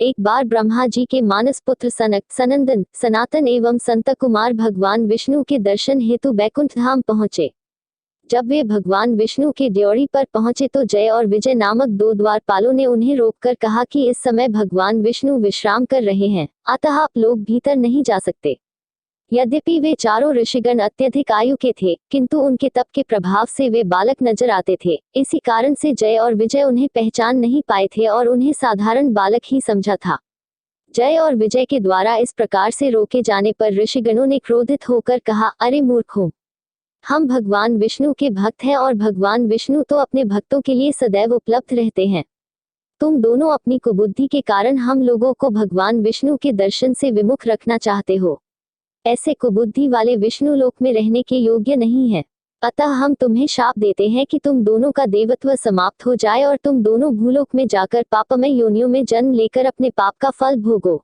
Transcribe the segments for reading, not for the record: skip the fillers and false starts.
एक बार ब्रह्मा जी के मानस पुत्र सनक, सनंदन, सनातन एवं संत कुमार भगवान विष्णु के दर्शन हेतु बैकुंठ धाम पहुंचे। जब वे भगवान विष्णु के ड्योढ़ी पर पहुंचे तो जय और विजय नामक दो द्वारपालों ने उन्हें रोककर कहा कि इस समय भगवान विष्णु विश्राम कर रहे हैं, अतः आप लोग भीतर नहीं जा सकते। यद्यपि वे चारों ऋषिगण अत्यधिक आयु के थे, किंतु उनके तप के प्रभाव से वे बालक नजर आते थे। इसी कारण से जय और विजय उन्हें पहचान नहीं पाए थे और उन्हें साधारण बालक ही समझा था। जय और विजय के द्वारा इस प्रकार से रोके जाने पर ऋषिगणों ने क्रोधित होकर कहा, अरे मूर्खों, हम भगवान विष्णु के भक्त हैं और भगवान विष्णु तो अपने भक्तों के लिए सदैव उपलब्ध रहते हैं। तुम दोनों अपनी कुबुद्धि के कारण हम लोगों को भगवान विष्णु के दर्शन से विमुख रखना चाहते हो। ऐसे कुबुद्धि वाले विष्णु लोक में रहने के योग्य नहीं है। अतः हम तुम्हें शाप देते हैं कि तुम दोनों का देवत्व समाप्त हो जाए और तुम दोनों भूलोक में जाकर पापमय योनियों में जन्म लेकर अपने पाप का फल भोगो।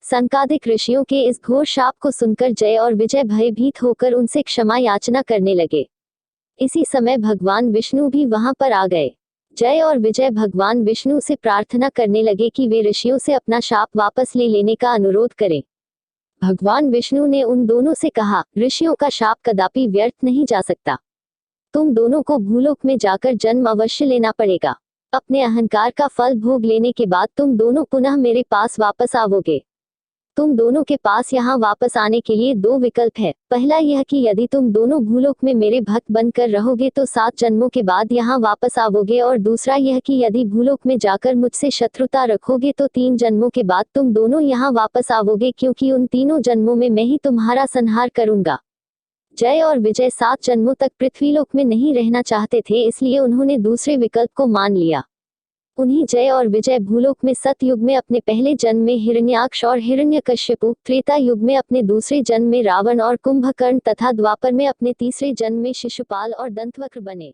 संकादिक ऋषियों के इस घोर शाप को सुनकर जय और विजय भयभीत होकर उनसे क्षमा याचना करने लगे। इसी समय भगवान विष्णु भी वहां पर आ गए। जय और विजय भगवान विष्णु से प्रार्थना करने लगे कि वे ऋषियों से अपना शाप वापस ले लेने का अनुरोध करें। भगवान विष्णु ने उन दोनों से कहा, ऋषियों का शाप कदापि व्यर्थ नहीं जा सकता। तुम दोनों को भूलोक में जाकर जन्म अवश्य लेना पड़ेगा। अपने अहंकार का फल भोग लेने के बाद तुम दोनों पुनः मेरे पास वापस आओगे। तुम दोनों के पास यहाँ वापस आने के लिए दो विकल्प है। पहला यह कि यदि तुम दोनों भूलोक में मेरे भक्त बनकर रहोगे तो 7 जन्मों के बाद यहाँ वापस आओगे, और दूसरा यह कि यदि भूलोक में जाकर मुझसे शत्रुता रखोगे तो 3 जन्मों के बाद तुम दोनों यहाँ वापस आओगे, क्योंकि उन तीनों जन्मों में मैं ही तुम्हारा संहार करूंगा। जय और विजय 7 जन्मों तक पृथ्वीलोक में नहीं रहना चाहते थे, इसलिए उन्होंने दूसरे विकल्प को मान लिया। उन्हीं जय और विजय भूलोक में सतयुग में अपने पहले जन्म में हिरण्याक्ष और हिरण्यकश्यपु, त्रेता युग में अपने दूसरे जन्म में रावण और कुंभकर्ण तथा द्वापर में अपने तीसरे जन्म में शिशुपाल और दंतवक्र बने।